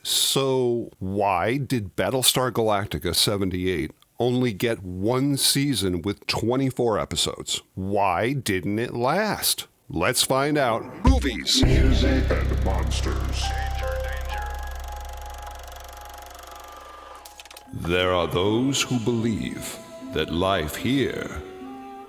So why did Battlestar Galactica 78 only get one season with 24 episodes? Why didn't it last? Let's find out. Movies, music, and monsters. There are those who believe that life here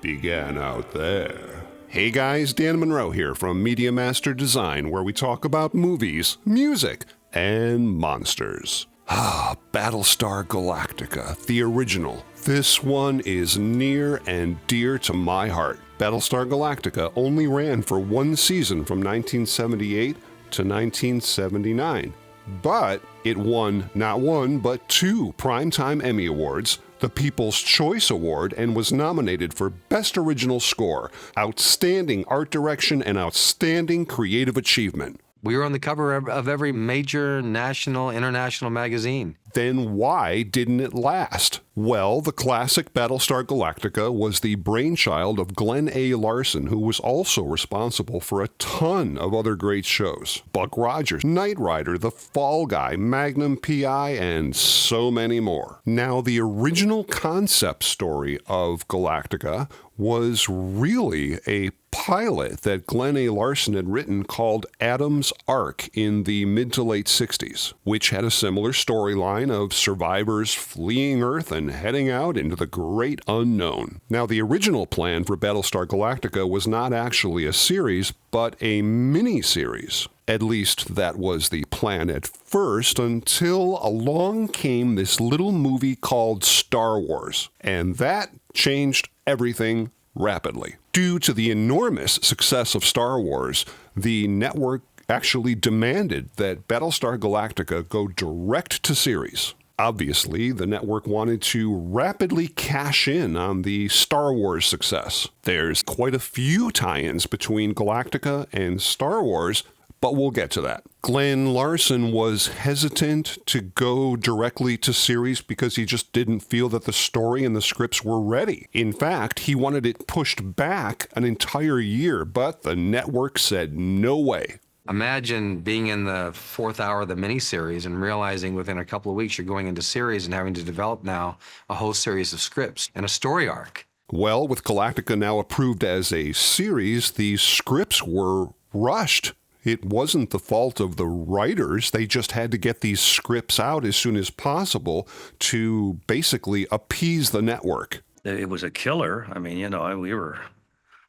began out there. Hey guys, Dan Monroe here from Media Master Design, where we talk about movies, music, and monsters. Battlestar Galactica, the original. This one is near and dear to my heart. Battlestar Galactica only ran for one season from 1978 to 1979. But it won not one, but 2 Primetime Emmy Awards, the People's Choice Award, and was nominated for Best Original Score, Outstanding Art Direction, and Outstanding Creative Achievement. We were on the cover of every major national, international magazine. Then why didn't it last? Well, the classic Battlestar Galactica was the brainchild of Glenn A. Larson, who was also responsible for a ton of other great shows. Buck Rogers, Knight Rider, The Fall Guy, Magnum P.I., and so many more. Now, the original concept story of Galactica was really a pilot that Glenn A. Larson had written called Adam's Ark in the mid to late 60s, which had a similar storyline of survivors fleeing Earth and heading out into the great unknown. Now, the original plan for Battlestar Galactica was not actually a series, but a mini-series. At least that was the plan at first, until along came this little movie called Star Wars, and that changed everything rapidly. Due to the enormous success of Star Wars, the network actually demanded that Battlestar Galactica go direct to series. Obviously, the network wanted to rapidly cash in on the Star Wars success. There's quite a few tie-ins between Galactica and Star Wars, but we'll get to that. Glenn Larson was hesitant to go directly to series because he just didn't feel that the story and the scripts were ready. In fact, he wanted it pushed back an entire year, but the network said no way. Imagine being in the 4th hour of the miniseries and realizing within a couple of weeks you're going into series and having to develop now a whole series of scripts and a story arc. Well, with Galactica now approved as a series, the scripts were rushed. It wasn't the fault of the writers. They just had to get these scripts out as soon as possible to basically appease the network. It was a killer. I mean, we were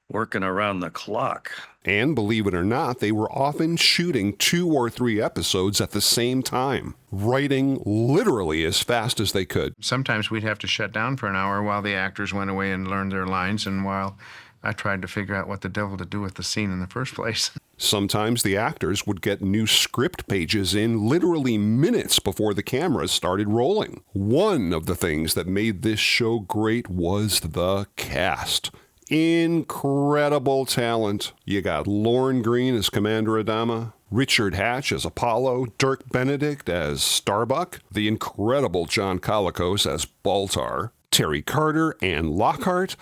working around the clock. And believe it or not, they were often shooting 2 or 3 episodes at the same time, writing literally as fast as they could. Sometimes we'd have to shut down for an hour while the actors went away and learned their lines, and while I tried to figure out what the devil to do with the scene in the first place. Sometimes the actors would get new script pages in literally minutes before the cameras started rolling. One of the things that made this show great was the cast. Incredible talent. You got Lorne Greene as Commander Adama, Richard Hatch as Apollo, Dirk Benedict as Starbuck, the incredible John Colicos as Baltar, Terry Carter and Lockhart,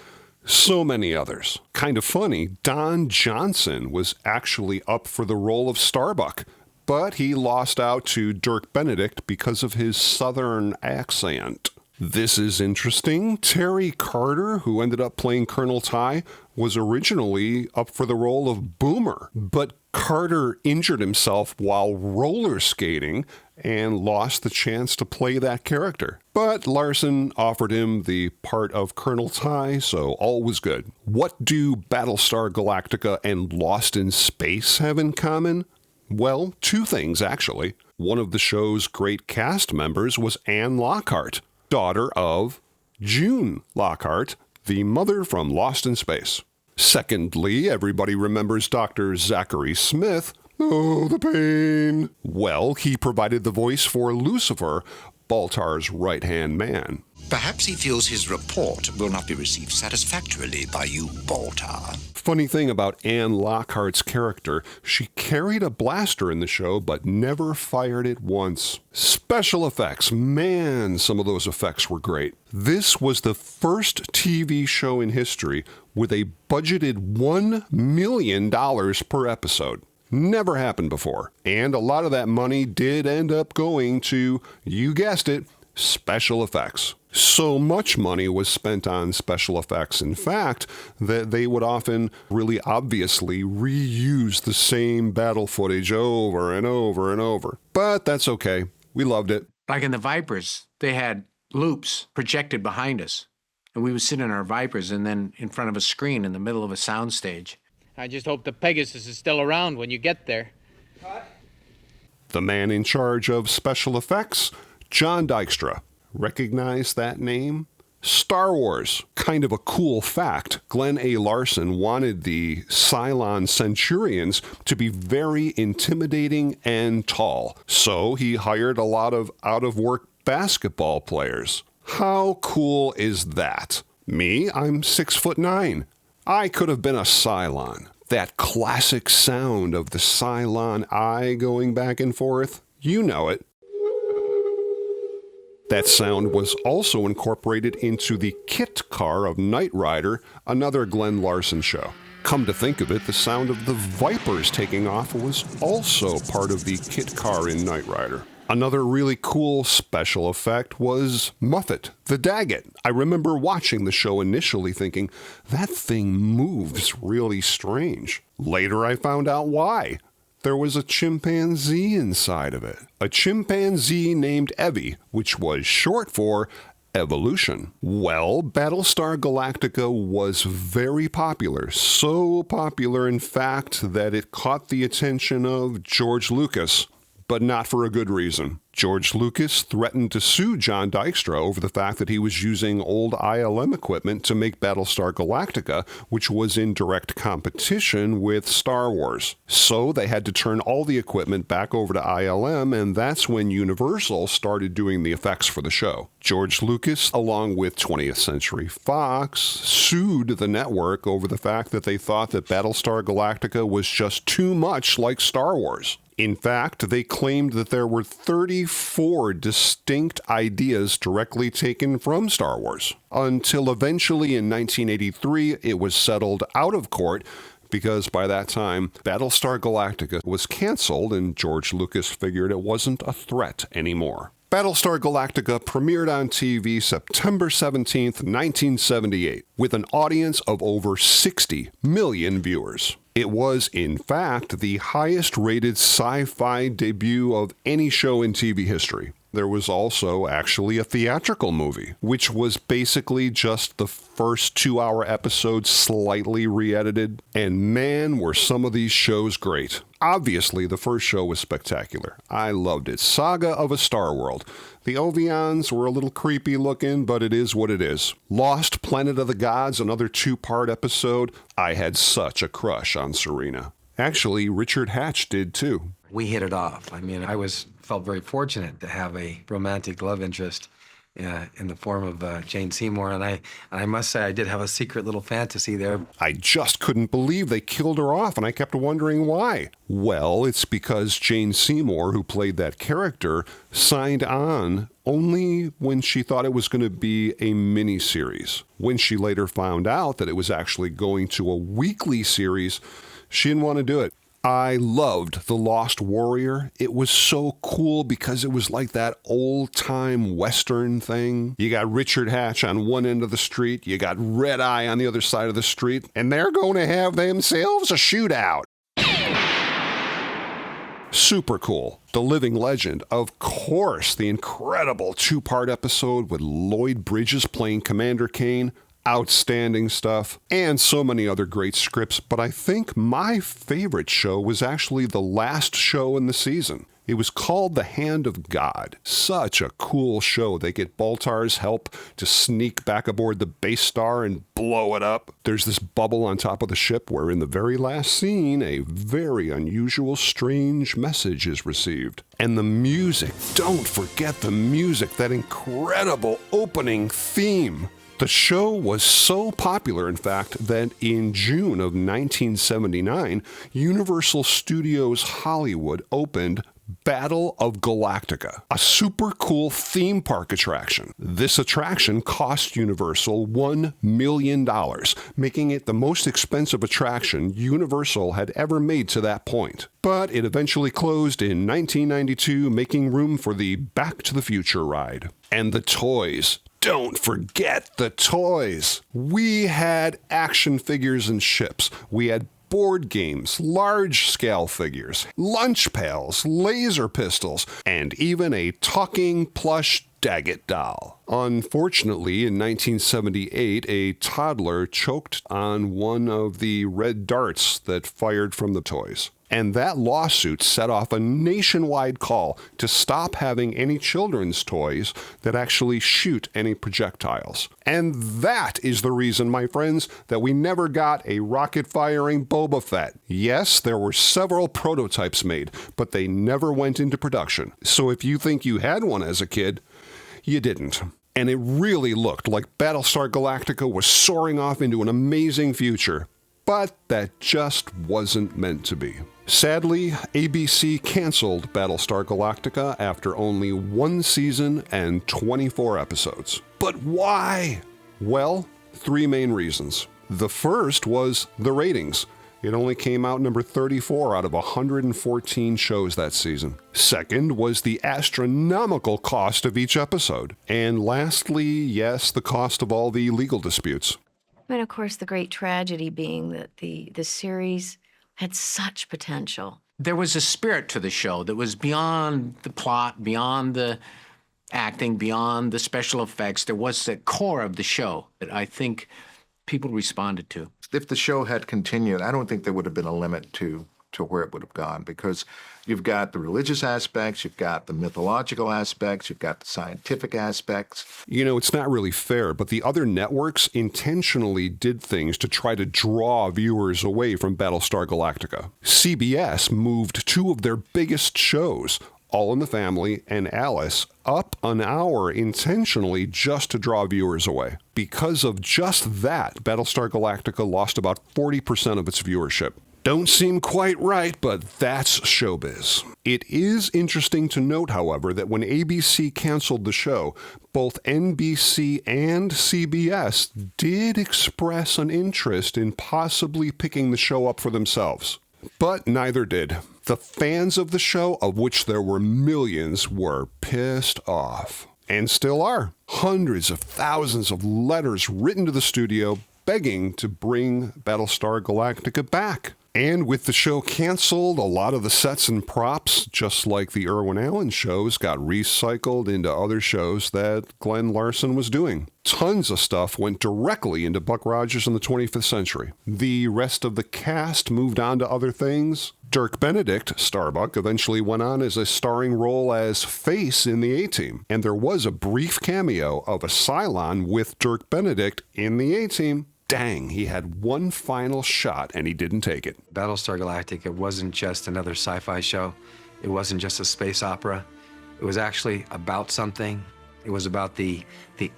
so many others. Kind of funny, Don Johnson was actually up for the role of Starbuck, but he lost out to Dirk Benedict because of his southern accent. This is interesting. Terry Carter, who ended up playing Colonel Ty, was originally up for the role of Boomer, but Carter injured himself while roller skating and lost the chance to play that character. But Larson offered him the part of Colonel Ty, so all was good. What do Battlestar Galactica and Lost in Space have in common? Well, 2 things, actually. One of the show's great cast members was Anne Lockhart, daughter of June Lockhart, the mother from Lost in Space. Secondly, everybody remembers Dr. Zachary Smith. Oh, the pain. Well, he provided the voice for Lucifer, Baltar's right-hand man. Perhaps he feels his report will not be received satisfactorily by you, Baltar. Funny thing about Anne Lockhart's character, she carried a blaster in the show but never fired it once. Special effects, man, some of those effects were great. This was the first TV show in history with a budgeted $1 million per episode. Never happened before. And a lot of that money did end up going to, you guessed it, special effects. So much money was spent on special effects, in fact, that they would often really obviously reuse the same battle footage over and over and over. But that's okay. We loved it. Like in the Vipers, they had loops projected behind us. And we would sit in our Vipers and then in front of a screen in the middle of a soundstage. I just hope the Pegasus is still around when you get there. The man in charge of special effects, John Dykstra. Recognize that name? Star Wars. Kind of a cool fact. Glenn A. Larson wanted the Cylon Centurions to be very intimidating and tall. So he hired a lot of out-of-work basketball players. How cool is that? Me, I'm 6'9". I could have been a Cylon. That classic sound of the Cylon eye going back and forth, you know it. That sound was also incorporated into the kit car of Knight Rider, another Glenn Larson show. Come to think of it, the sound of the Vipers taking off was also part of the kit car in Knight Rider. Another really cool special effect was Muffet, the Daggett. I remember watching the show initially thinking, that thing moves really strange. Later I found out why. There was a chimpanzee inside of it. A chimpanzee named Evie, which was short for evolution. Well, Battlestar Galactica was very popular. So popular, in fact, that it caught the attention of George Lucas. But not for a good reason. George Lucas threatened to sue John Dykstra over the fact that he was using old ILM equipment to make Battlestar Galactica, which was in direct competition with Star Wars. So they had to turn all the equipment back over to ILM, and that's when Universal started doing the effects for the show. George Lucas, along with 20th Century Fox, sued the network over the fact that they thought that Battlestar Galactica was just too much like Star Wars. In fact, they claimed that there were 34 distinct ideas directly taken from Star Wars, until eventually in 1983 it was settled out of court because by that time Battlestar Galactica was canceled and George Lucas figured it wasn't a threat anymore. Battlestar Galactica premiered on TV September 17th, 1978, with an audience of over 60 million viewers. It was, in fact, the highest-rated sci-fi debut of any show in TV history. There was also actually a theatrical movie, which was basically just the first 2-hour episode slightly re-edited. And man, were some of these shows great. Obviously, the first show was spectacular. I loved it. Saga of a Star World. The Ovions were a little creepy looking, but it is what it is. Lost Planet of the Gods, another 2-part episode. I had such a crush on Serena. Actually, Richard Hatch did too. We hit it off. I mean, felt very fortunate to have a romantic love interest in the form of Jane Seymour, and I must say I did have a secret little fantasy there. I just couldn't believe they killed her off, and I kept wondering why. Well, it's because Jane Seymour, who played that character, signed on only when she thought it was going to be a miniseries. When she later found out that it was actually going to a weekly series, she didn't want to do it. I loved The Lost Warrior. It was so cool because it was like that old-time Western thing. You got Richard Hatch on one end of the street, you got Red Eye on the other side of the street, and they're going to have themselves a shootout. Super cool. The Living Legend. Of course, the incredible 2-part episode with Lloyd Bridges playing Commander Kane. Outstanding stuff, and so many other great scripts, but I think my favorite show was actually the last show in the season. It was called The Hand of God. Such a cool show. They get Baltar's help to sneak back aboard the base star and blow it up. There's this bubble on top of the ship where in the very last scene, a very unusual, strange message is received. And the music, don't forget the music, that incredible opening theme. The show was so popular, in fact, that in June of 1979, Universal Studios Hollywood opened Battle of Galactica, a super cool theme park attraction. This attraction cost Universal $1 million, making it the most expensive attraction Universal had ever made to that point. But it eventually closed in 1992, making room for the Back to the Future ride. And the toys. Don't forget the toys. We had action figures and ships. We had board games, large-scale figures, lunch pails, laser pistols, and even a talking plush Daggett doll. Unfortunately, in 1978, a toddler choked on one of the red darts that fired from the toys. And that lawsuit set off a nationwide call to stop having any children's toys that actually shoot any projectiles. And that is the reason, my friends, that we never got a rocket-firing Boba Fett. Yes, there were several prototypes made, but they never went into production. So if you think you had one as a kid, you didn't. And it really looked like Battlestar Galactica was soaring off into an amazing future. But that just wasn't meant to be. Sadly, ABC canceled Battlestar Galactica after only 1 season and 24 episodes. But why? Well, 3 main reasons. The first was the ratings. It only came out number 34 out of 114 shows that season. Second was the astronomical cost of each episode. And lastly, yes, the cost of all the legal disputes. And of course, the great tragedy being that the series had such potential. There was a spirit to the show that was beyond the plot, beyond the acting, beyond the special effects. There was the core of the show that I think people responded to. If the show had continued, I don't think there would have been a limit to where it would have gone, because you've got the religious aspects, you've got the mythological aspects, you've got the scientific aspects. You know, it's not really fair, but the other networks intentionally did things to try to draw viewers away from Battlestar Galactica. CBS moved 2 of their biggest shows, All in the Family and Alice, up an hour intentionally just to draw viewers away. Because of just that, Battlestar Galactica lost about 40% of its viewership. Don't seem quite right, but that's showbiz. It is interesting to note, however, that when ABC canceled the show, both NBC and CBS did express an interest in possibly picking the show up for themselves. But neither did. The fans of the show, of which there were millions, were pissed off. And still are. Hundreds of thousands of letters written to the studio begging to bring Battlestar Galactica back. And with the show canceled, a lot of the sets and props, just like the Irwin Allen shows, got recycled into other shows that Glenn Larson was doing. Tons of stuff went directly into Buck Rogers in the 25th Century. The rest of the cast moved on to other things. Dirk Benedict, Starbuck, eventually went on as a starring role as Face in the A-Team. And there was a brief cameo of a Cylon with Dirk Benedict in the A-Team. Dang, he had one final shot and he didn't take it. Battlestar Galactica wasn't just another sci-fi show. It wasn't just a space opera. It was actually about something. It was about the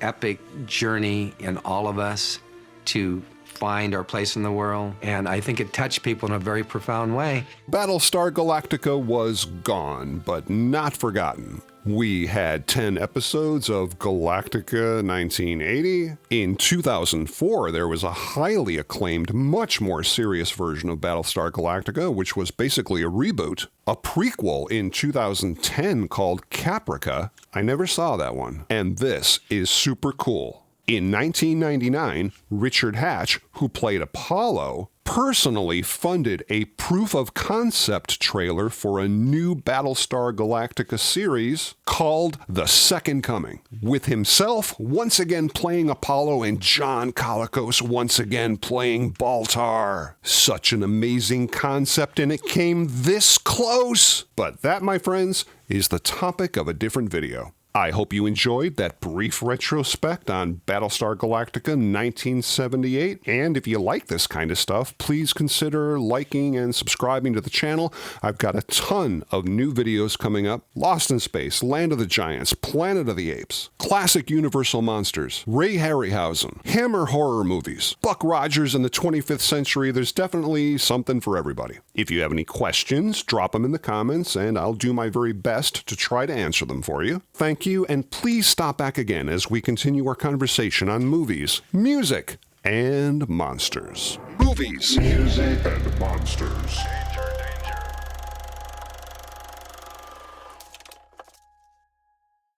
epic journey in all of us to find our place in the world. And I think it touched people in a very profound way. Battlestar Galactica was gone, but not forgotten. We had 10 episodes of Galactica 1980. In 2004, there was a highly acclaimed, much more serious version of Battlestar Galactica, which was basically a reboot. A prequel in 2010 called Caprica. I never saw that one. And this is super cool. In 1999, Richard Hatch, who played Apollo, personally funded a proof-of-concept trailer for a new Battlestar Galactica series called The Second Coming, with himself once again playing Apollo and John Colicos once again playing Baltar. Such an amazing concept, and it came this close. But that, my friends, is the topic of a different video. I hope you enjoyed that brief retrospect on Battlestar Galactica 1978, and if you like this kind of stuff, please consider liking and subscribing to the channel. I've got a ton of new videos coming up: Lost in Space, Land of the Giants, Planet of the Apes, classic Universal monsters, Ray Harryhausen, Hammer horror movies, Buck Rogers in the 25th century. There's definitely something for everybody. If you have any questions, drop them in the comments, and I'll do my very best to try to answer them for you. Thank you, and please stop back again as we continue our conversation on movies, music, and monsters. Movies, music, and monsters.